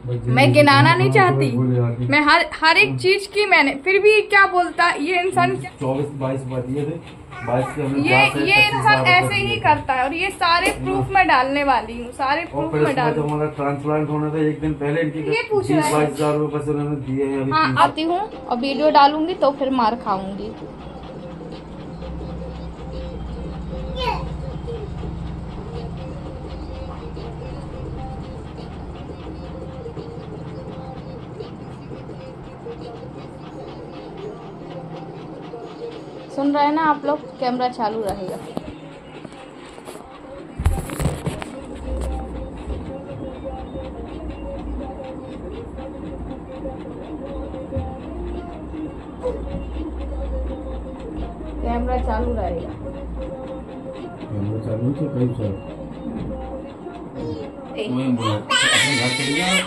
मैं गिनाना नहीं चाहती, मैं हर एक चीज की मैंने, फिर भी क्या बोलता ये इंसान, 24-22 दिए थे, 22 ये इंसान ऐसे ही करता है। और ये सारे प्रूफ मैं डालने वाली हूँ, सारे प्रूफ मैं डाल। जब हमारा ट्रांसप्लांट होना था एक दिन पहले इनकी ये पूछ रहा है 22,000 रुपए पैसे उन्होंने दिए हैं। हाँ, आती हूँ और वीडियो डालूंगी तो फिर मार खाऊंगी। सुन रहे हैं ना आप लोग, कैमरा चालू रहेगा। कैमरा चालू रहेगा। कैमरा चालू थे कई सर।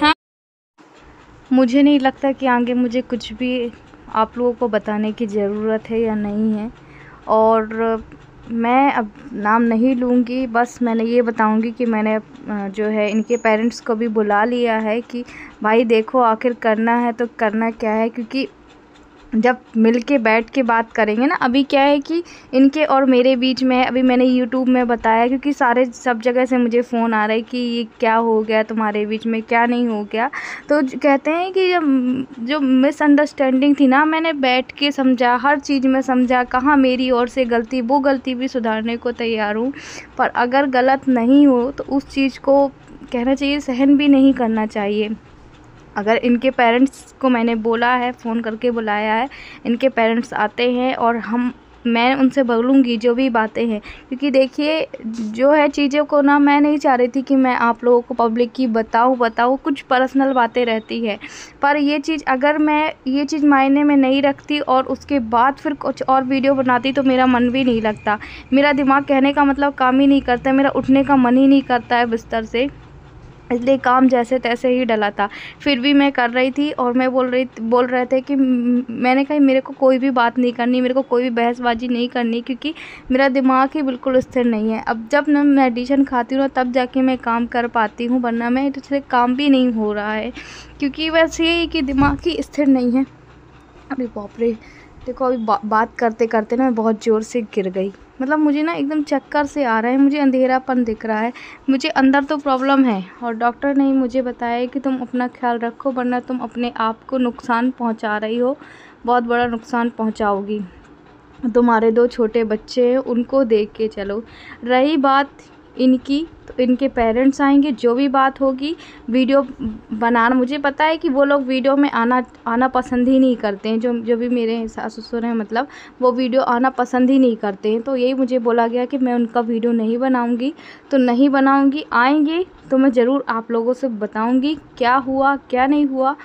हाँ, मुझे नहीं लगता कि आगे मुझे कुछ भी आप लोगों को बताने की ज़रूरत है या नहीं है। और मैं अब नाम नहीं लूँगी, बस मैंने ये बताऊँगी कि मैंने जो है इनके पेरेंट्स को भी बुला लिया है कि भाई देखो आखिर करना है तो करना क्या है, क्योंकि जब मिल के बैठ के बात करेंगे ना। अभी क्या है कि इनके और मेरे बीच में है, अभी मैंने यूट्यूब में बताया क्योंकि सब जगह से मुझे फ़ोन आ रहा है कि ये क्या हो गया तुम्हारे बीच में, क्या नहीं हो गया। तो कहते हैं कि जो मिसअंडरस्टैंडिंग थी ना, मैंने बैठ के समझा, हर चीज़ में समझा, कहाँ मेरी ओर से गलती, वो गलती भी सुधारने को तैयार हूँ। पर अगर गलत नहीं हो तो उस चीज़ को कहना चाहिए, सहन भी नहीं करना चाहिए। अगर इनके पेरेंट्स को मैंने बोला है, फ़ोन करके बुलाया है, इनके पेरेंट्स आते हैं और मैं उनसे बोलूँगी जो भी बातें हैं। क्योंकि देखिए जो है चीज़ों को ना, मैं नहीं चाह रही थी कि मैं आप लोगों को पब्लिक की बताऊँ, कुछ पर्सनल बातें रहती है। पर ये चीज़ अगर मैं ये चीज़ मायने में नहीं रखती और उसके बाद फिर कुछ और वीडियो बनाती तो मेरा मन भी नहीं लगता। मेरा दिमाग कहने का मतलब काम ही नहीं करता, मेरा उठने का मन ही नहीं करता है बिस्तर से। इसलिए काम जैसे तैसे ही डला था, फिर भी मैं कर रही थी। और मैं बोल रहे थे कि मैंने कहा मेरे को कोई भी बात नहीं करनी, मेरे को कोई भी बहसबाजी नहीं करनी, क्योंकि मेरा दिमाग ही बिल्कुल स्थिर नहीं है। अब जब मैं मेडिसिन खाती हूँ तब जाके मैं काम कर पाती हूँ, वरना मैं तो काम भी नहीं हो रहा है, क्योंकि वैसे ही कि दिमाग ही स्थिर नहीं है। अरे बाप रे, देखो अभी बात करते करते ना मैं बहुत ज़ोर से गिर गई। मतलब मुझे ना एकदम चक्कर से आ रहा है, मुझे अंधेरापन दिख रहा है, मुझे अंदर तो प्रॉब्लम है। और डॉक्टर ने मुझे बताया कि तुम अपना ख्याल रखो, वरना तुम अपने आप को नुकसान पहुंचा रही हो, बहुत बड़ा नुकसान पहुंचाओगी। तुम्हारे 2 छोटे बच्चे हैं, उनको देख के चलो। रही बात इनकी, तो इनके पेरेंट्स आएंगे, जो भी बात होगी वीडियो बनाना, मुझे पता है कि वो लोग वीडियो में आना पसंद ही नहीं करते हैं। जो भी मेरे सास ससुर हैं, मतलब वो वीडियो आना पसंद ही नहीं करते हैं। तो यही मुझे बोला गया कि मैं उनका वीडियो नहीं बनाऊंगी, तो नहीं बनाऊंगी। आएंगे तो मैं ज़रूर आप लोगों से बताऊंगी क्या हुआ क्या नहीं हुआ,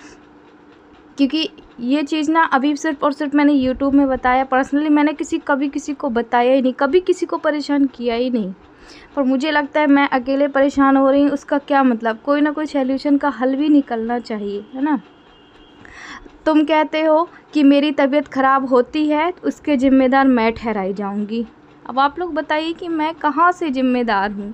क्योंकि ये चीज़ ना अभी सिर्फ़ और सिर्फ मैंने यूट्यूब में बताया। पर्सनली मैंने कभी किसी को बताया ही नहीं, कभी किसी को परेशान किया ही नहीं। पर मुझे लगता है मैं अकेले परेशान हो रही हूँ, उसका क्या मतलब, कोई ना कोई सॉल्यूशन का हल भी निकलना चाहिए, है ना। तुम कहते हो कि मेरी तबीयत ख़राब होती है तो उसके ज़िम्मेदार मैं ठहराई जाऊँगी। अब आप लोग बताइए कि मैं कहाँ से ज़िम्मेदार हूँ?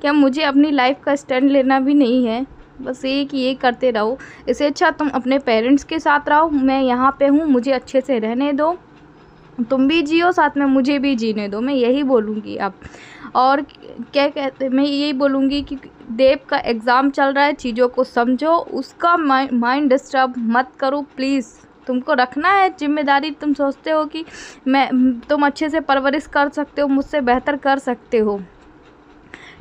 क्या मुझे अपनी लाइफ का स्टैंड लेना भी नहीं है? बस ये कि ये करते रहो। इससे अच्छा तुम अपने पेरेंट्स के साथ रहो, मैं यहाँ पे हूँ, मुझे अच्छे से रहने दो, तुम भी जियो साथ में, मुझे भी जीने दो। मैं यही बोलूँगी अब। और क्या कहते, मैं यही बोलूँगी कि देव का एग्ज़ाम चल रहा है, चीज़ों को समझो, उसका माइंड डिस्टर्ब मत करो प्लीज़। तुमको रखना है जिम्मेदारी, तुम सोचते हो कि तुम अच्छे से परवरिश कर सकते हो, मुझसे बेहतर कर सकते हो,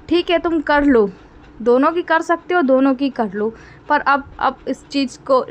ठीक है तुम कर लो, दोनों की कर सकते हो, दोनों की कर लो। पर अब इस चीज़ को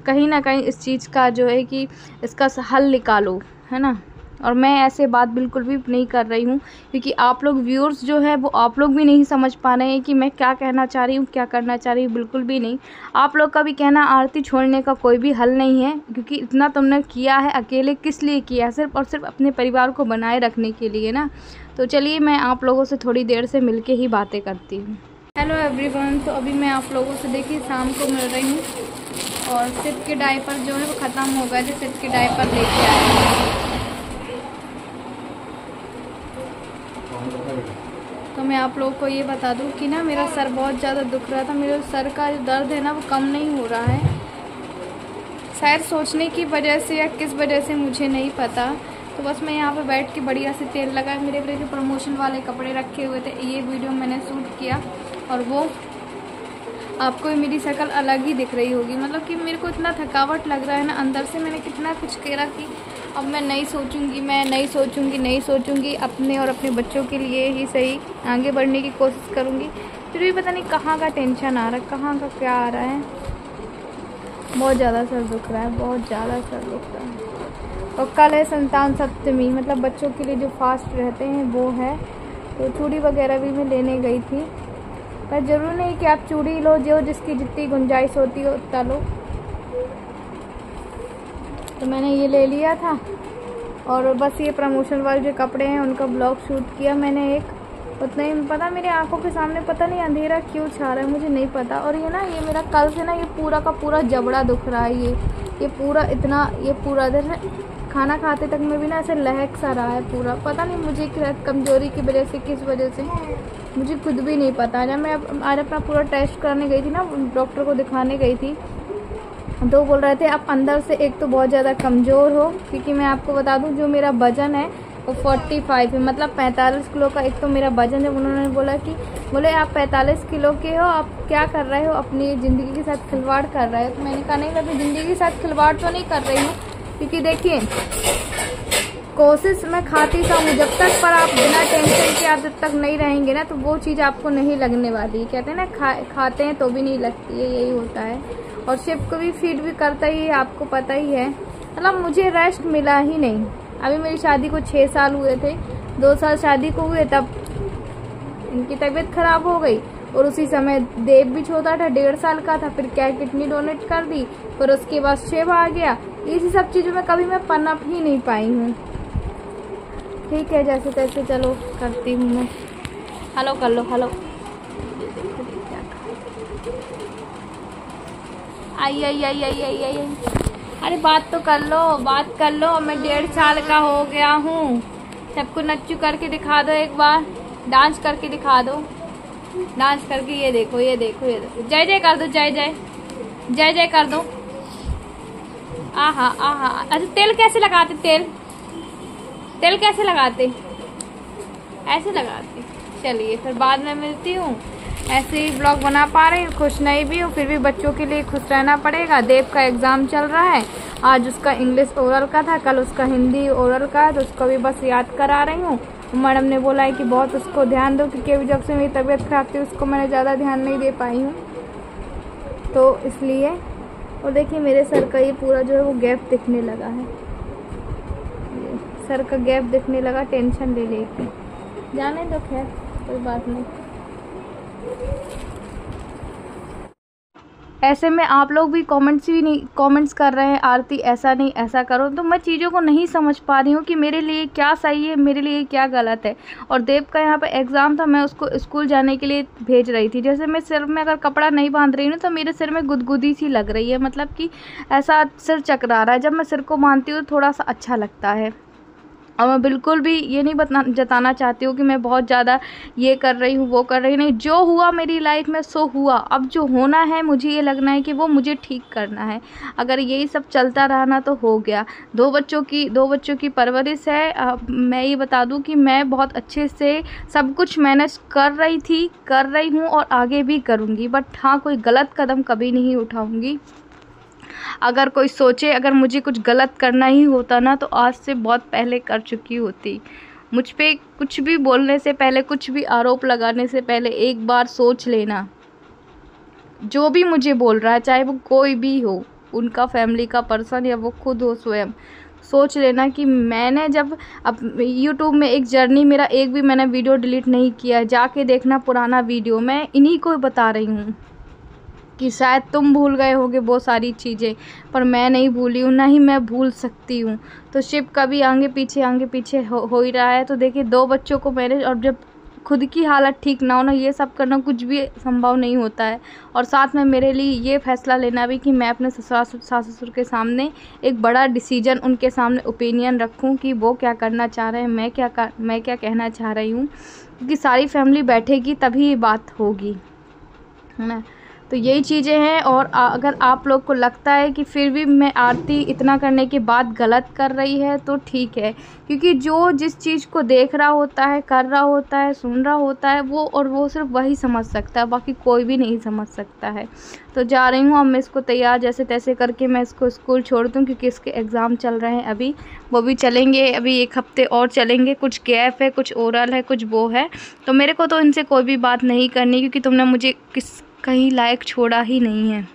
कहीं ना कहीं इस चीज़ का जो है कि इसका हल निकालो, है ना। और मैं ऐसे बात बिल्कुल भी नहीं कर रही हूँ, क्योंकि आप लोग व्यूअर्स जो है वो आप लोग भी नहीं समझ पा रहे हैं कि मैं क्या कहना चाह रही हूँ, क्या करना चाह रही हूँ, बिल्कुल भी नहीं। आप लोग का भी कहना आरती छोड़ने का कोई भी हल नहीं है, क्योंकि इतना तुमने किया है अकेले, किस लिए किया है? सिर्फ़ और सिर्फ अपने परिवार को बनाए रखने के लिए ना। तो चलिए मैं आप लोगों से थोड़ी देर से मिल के ही बातें करती हूँ। हेलो एवरीवन, तो अभी मैं आप लोगों से देखिए शाम को मिल रही हूँ, और सिर्फ के डायपर जो है वो ख़त्म हो गए थे, सिर्फ के डायपर लेके आए। तो मैं आप लोगों को ये बता दूं कि ना मेरा सर बहुत ज़्यादा दुख रहा था। मेरे सर का जो दर्द है ना वो कम नहीं हो रहा है, शायद सोचने की वजह से या किस वजह से मुझे नहीं पता। तो बस मैं यहाँ पे बैठ के बढ़िया से तेल लगाया। मेरे लिए जो प्रमोशन वाले कपड़े रखे हुए थे, ये वीडियो मैंने शूट किया और वो आपको मेरी शक्ल अलग ही दिख रही होगी। मतलब कि मेरे को इतना थकावट लग रहा है ना अंदर से। मैंने कितना कुछ करा कि अब मैं नहीं सोचूंगी अपने और अपने बच्चों के लिए ही सही आगे बढ़ने की कोशिश करूंगी। फिर भी पता नहीं कहाँ का टेंशन आ रहा है, कहाँ का क्या आ रहा है। बहुत ज़्यादा सर दुख रहा है, बहुत ज़्यादा सर दुख रहा है। और कल है संतान सप्तमी, मतलब बच्चों के लिए जो फास्ट रहते हैं वो है। तो चूड़ी वगैरह भी मैं लेने गई थी, पर ज़रूरी नहीं कि आप चूड़ी लो, जो जिसकी जितनी गुंजाइश होती हो उतना लो। तो मैंने ये ले लिया था और बस ये प्रमोशन वाले जो कपड़े हैं उनका ब्लॉग शूट किया मैंने एक। उतना ही पता, मेरे आंखों के सामने पता नहीं अंधेरा क्यों छा रहा है, मुझे नहीं पता। और ये ना, ये मेरा कल से ना ये पूरा का पूरा जबड़ा दुख रहा है। ये पूरा इतना, ये पूरा दिन खाना खाते तक में भी ना ऐसे लहक सा रहा है पूरा। पता नहीं मुझे कमजोरी की वजह से, किस वजह से, मुझे खुद भी नहीं पता। जब मैं आज अपना पूरा टेस्ट करने गई थी ना, डॉक्टर को दिखाने गई थी, तो बोल रहे थे आप अंदर से एक तो बहुत ज़्यादा कमज़ोर हो, क्योंकि मैं आपको बता दूं जो मेरा वज़न है वो 45 है, मतलब 45 किलो का एक तो मेरा वज़न है। उन्होंने बोला कि बोले आप 45 किलो के हो, आप क्या कर रहे हो, अपनी ज़िंदगी के साथ खिलवाड़ कर रहे हो। तो मैंने कहा नहीं, मैं अपनी ज़िंदगी के साथ खिलवाड़ तो नहीं कर रही हूँ, क्योंकि देखिए कोशिश मैं खाती सा हूँ जब तक, पर आप बिना टेंशन के आप जब तक नहीं रहेंगे ना तो वो चीज़ आपको नहीं लगने वाली। कहते हैं ना खाते हैं तो भी नहीं लगती है, यही होता है। और शिव को भी फीड भी करता ही है, आपको पता ही है। मतलब मुझे रेस्ट मिला ही नहीं। अभी मेरी शादी को 6 साल हुए थे, 2 साल शादी को हुए तब इनकी तबीयत खराब हो गई, और उसी समय देव भी छोटा था, 1.5 साल का था। फिर क्या किडनी डोनेट कर दी, फिर उसके बाद शिव आ गया। इसी सब चीज़ों में कभी मैं पनप ही नहीं पाई हूँ। ठीक है, जैसे तैसे चलो करती हूँ मैं। हेलो कर लो, हेलो। आई आई आई आई आई आई, अरे बात तो कर लो, बात कर लो। मैं 1.5 साल का हो गया हूँ। सबको नच्चू करके दिखा दो, एक बार डांस करके दिखा दो, डांस करके। ये देखो, ये देखो, ये देखो। जय जय कर दो, जय जय, जय जय कर दो। आहा आहा। अच्छा तेल कैसे लगाते, तेल कैसे लगाते, ऐसे लगाते। चलिए फिर बाद में मिलती हूँ। ऐसे ही ब्लॉग बना पा रही हूँ, खुश नहीं भी हूँ, फिर भी बच्चों के लिए खुश रहना पड़ेगा। देव का एग्ज़ाम चल रहा है, आज उसका इंग्लिश ओरल का था, कल उसका हिंदी ओरल का है, तो उसको भी बस याद करा रही हूँ। मैडम ने बोला है कि बहुत उसको ध्यान दो, क्योंकि अभी जब से मेरी तबीयत खराब थी उसको मैंने ज़्यादा ध्यान नहीं दे पाई हूँ, तो इसलिए। और देखिए मेरे सर का ये पूरा जो है वो गैप दिखने लगा है, सर का गैप दिखने लगा, टेंशन ले लेके। जाने दो, खैर कोई बात नहीं। ऐसे में आप लोग भी कमेंट्स कर रहे हैं, आरती ऐसा नहीं ऐसा करो। तो मैं चीज़ों को नहीं समझ पा रही हूँ कि मेरे लिए क्या सही है, मेरे लिए क्या गलत है। और देव का यहाँ पे एग्ज़ाम था, मैं उसको स्कूल जाने के लिए भेज रही थी। जैसे मैं सिर में अगर कपड़ा नहीं बांध रही हूँ तो मेरे सिर में गुदगुदी सी लग रही है, मतलब कि ऐसा सिर चकरा रहा है। जब मैं सिर को बांधती हूँ तो थोड़ा सा अच्छा लगता है। और मैं बिल्कुल भी ये नहीं जताना चाहती हूँ कि मैं बहुत ज़्यादा ये कर रही हूँ, वो कर रही नहीं। जो हुआ मेरी लाइफ में सो हुआ। अब जो होना है मुझे ये लगना है कि वो मुझे ठीक करना है। अगर यही सब चलता रहा ना तो हो गया। 2 बच्चों की परवरिश है। मैं ये बता दूँ कि मैं बहुत अच्छे से सब कुछ मैनेज कर रही हूँ और आगे भी करूँगी। बट हाँ, कोई गलत कदम कभी नहीं उठाऊँगी। अगर कोई सोचे अगर मुझे कुछ गलत करना ही होता ना तो आज से बहुत पहले कर चुकी होती। मुझ पे कुछ भी बोलने से पहले, कुछ भी आरोप लगाने से पहले एक बार सोच लेना। जो भी मुझे बोल रहा है, चाहे वो कोई भी हो, उनका फैमिली का पर्सन या वो खुद हो स्वयं, सोच लेना कि मैंने जब अब यूट्यूब में एक जर्नी, मेरा एक भी मैंने वीडियो डिलीट नहीं किया। जाके देखना पुराना वीडियो, मैं इन्हीं को बता रही हूँ कि शायद तुम भूल गए होगे बहुत सारी चीज़ें, पर मैं नहीं भूली हूँ, ना ही मैं भूल सकती हूँ। तो शिव का भी आगे पीछे हो ही रहा है। तो देखिए 2 बच्चों को मैंने, और जब खुद की हालत ठीक ना हो ना, ये सब करना कुछ भी संभव नहीं होता है। और साथ में मेरे लिए ये फ़ैसला लेना भी कि मैं अपने सास ससुर के सामने एक बड़ा डिसीजन, उनके सामने ओपिनियन रखूं कि वो क्या करना चाह रहे हैं, मैं क्या कहना चाह रही हूँ, क्योंकि सारी फैमिली बैठेगी तभी ये बात होगी, है ना। तो यही चीज़ें हैं। और अगर आप लोग को लगता है कि फिर भी मैं आरती इतना करने के बाद गलत कर रही है तो ठीक है, क्योंकि जो जिस चीज़ को देख रहा होता है, कर रहा होता है, सुन रहा होता है, वो सिर्फ वही समझ सकता है, बाकी कोई भी नहीं समझ सकता है। तो जा रही हूँ अब मैं इसको तैयार जैसे तैसे करके मैं इसको स्कूल छोड़ दूँ, क्योंकि इसके एग्ज़ाम चल रहे हैं अभी, वो भी चलेंगे अभी 1 हफ़्ते और चलेंगे। कुछ गैप है, कुछ ओरल है, कुछ वो है। तो मेरे को तो इनसे कोई भी बात नहीं करनी, क्योंकि तुमने मुझे कहीं लायक छोड़ा ही नहीं है।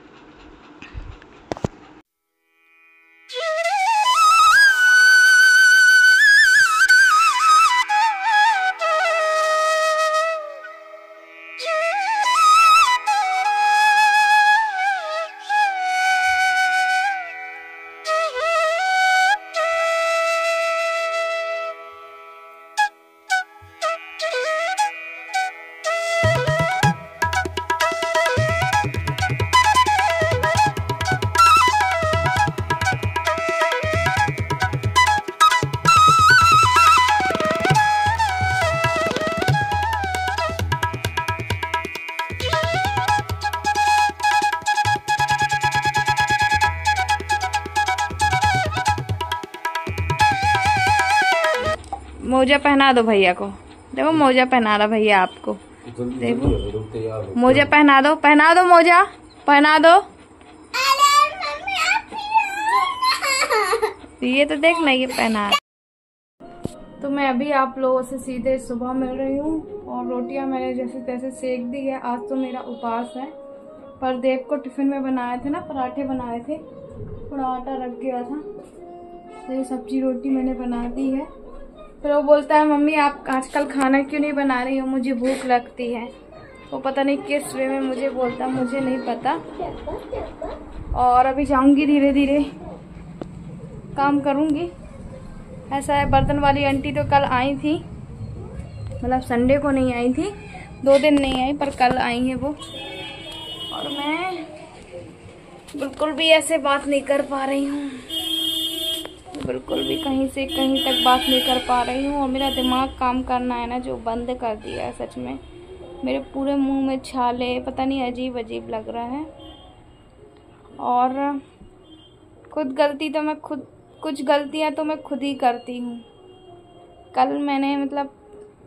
मोजा पहना दो भैया को, देखो मोजा पहना रहा भैया आपको, देखो मोजा पहना दो मोजा पहना दो। ये तो देखना ये पहना। तो मैं अभी आप लोगों से सीधे सुबह मिल रही हूँ और रोटियां मैंने जैसे तैसे सेक दी है। आज तो मेरा उपवास है। पर देव को टिफिन में बनाए थे ना, पराठे बनाए थे, थोड़ा आटा रख गया था, तो ये सब्जी रोटी मैंने बना दी है। फिर वो बोलता है मम्मी आप आजकल खाना क्यों नहीं बना रही हो, मुझे भूख लगती है। वो पता नहीं किस वे में मुझे बोलता, मुझे नहीं पता। और अभी जाऊंगी धीरे धीरे काम करूंगी। ऐसा है, बर्तन वाली आंटी तो कल आई थी, मतलब संडे को नहीं आई थी, 2 दिन नहीं आई, पर कल आई है वो। और मैं बिल्कुल भी ऐसे बात नहीं कर पा रही हूँ, बिल्कुल भी कहीं से कहीं तक बात नहीं कर पा रही हूँ। और मेरा दिमाग काम करना है ना जो बंद कर दिया है, सच में मेरे पूरे मुंह में छाले, पता नहीं अजीब अजीब लग रहा है। और कुछ गलतियाँ तो मैं खुद ही करती हूँ। कल मैंने मतलब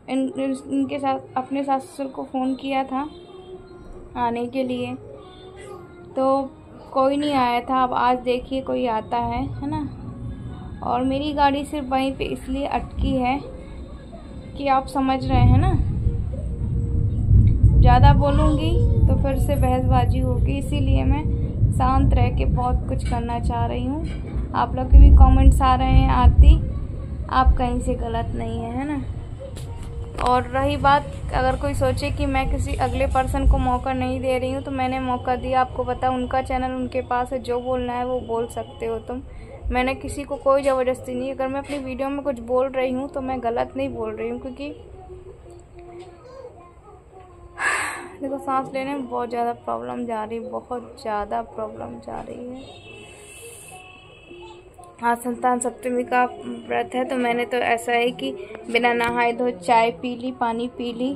इनके साथ अपने ससुर को फ़ोन किया था आने के लिए, तो कोई नहीं आया था। अब आज देखिए कोई आता है ना। और मेरी गाड़ी सिर्फ वहीं पे इसलिए अटकी है कि आप समझ रहे हैं ना, ज़्यादा बोलूँगी तो फिर से बहसबाजी होगी, इसीलिए मैं शांत रह के बहुत कुछ करना चाह रही हूँ। आप लोग के भी कमेंट्स आ रहे हैं आरती आप कहीं से गलत नहीं है ना। और रही बात, अगर कोई सोचे कि मैं किसी अगले पर्सन को मौका नहीं दे रही हूँ, तो मैंने मौका दिया। आपको पता उनका चैनल उनके पास है, जो बोलना है वो बोल सकते हो तुम। मैंने किसी को कोई ज़बरदस्ती नहीं। अगर मैं अपनी वीडियो में कुछ बोल रही हूँ तो मैं गलत नहीं बोल रही हूँ, क्योंकि देखो सांस लेने में बहुत ज़्यादा प्रॉब्लम जा रही है, बहुत ज़्यादा प्रॉब्लम जा रही है। आज संतान सप्तमी का व्रत है, तो मैंने तो ऐसा है कि बिना नहाए धोए चाय पी ली, पानी पी ली,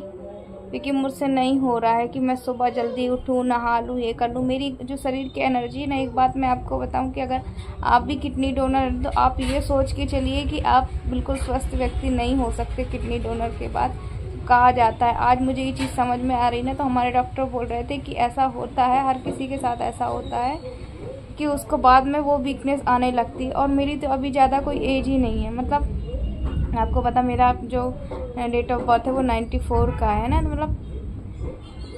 क्योंकि मुझसे नहीं हो रहा है कि मैं सुबह जल्दी उठूँ, नहा लूँ, ये कर लूँ। मेरी जो शरीर की एनर्जी है ना, एक बात मैं आपको बताऊं कि अगर आप भी किडनी डोनर हैं तो आप ये सोच के चलिए कि आप बिल्कुल स्वस्थ व्यक्ति नहीं हो सकते किडनी डोनर के बाद, कहा जाता है। आज मुझे ये चीज़ समझ में आ रही ना, तो हमारे डॉक्टर बोल रहे थे कि ऐसा होता है, हर किसी के साथ ऐसा होता है कि उसको बाद में वो वीकनेस आने लगती है। और मेरी तो अभी ज़्यादा कोई एज ही नहीं है, मतलब आपको पता मेरा जो डेट ऑफ बर्थ है वो 94 का है ना, तो मतलब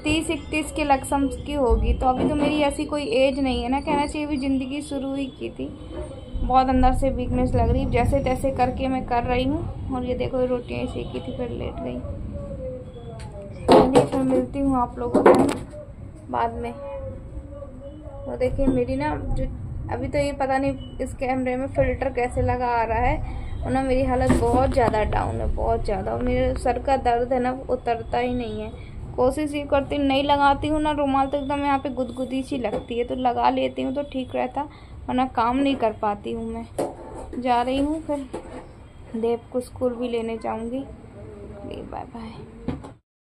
30-31 के लक्षम की होगी। तो अभी तो मेरी ऐसी कोई एज नहीं है ना, कहना चाहिए अभी ज़िंदगी शुरू ही की थी। बहुत अंदर से वीकनेस लग रही, जैसे तैसे करके मैं कर रही हूँ। और ये देखो रोटियाँ सेकी थी, फिर लेट गई। चलिए फिर मिलती हूँ आप लोगों को बाद में। तो देखिए मेरी ना जो अभी तो ये पता नहीं इस कैमरे में फ़िल्टर कैसे लगा आ रहा है, और ना मेरी हालत बहुत ज़्यादा डाउन है, बहुत ज़्यादा। मेरे सर का दर्द है ना वो उतरता ही नहीं है। कोशिश ये करती हूँ, नहीं लगाती हूँ ना रुमाल तो एकदम यहाँ पे गुदगुदी सी लगती है, तो लगा लेती हूँ तो ठीक रहता, वरना काम नहीं कर पाती हूँ। मैं जा रही हूँ, फिर देव को स्कूल भी लेने जाऊँगी। Bye bye.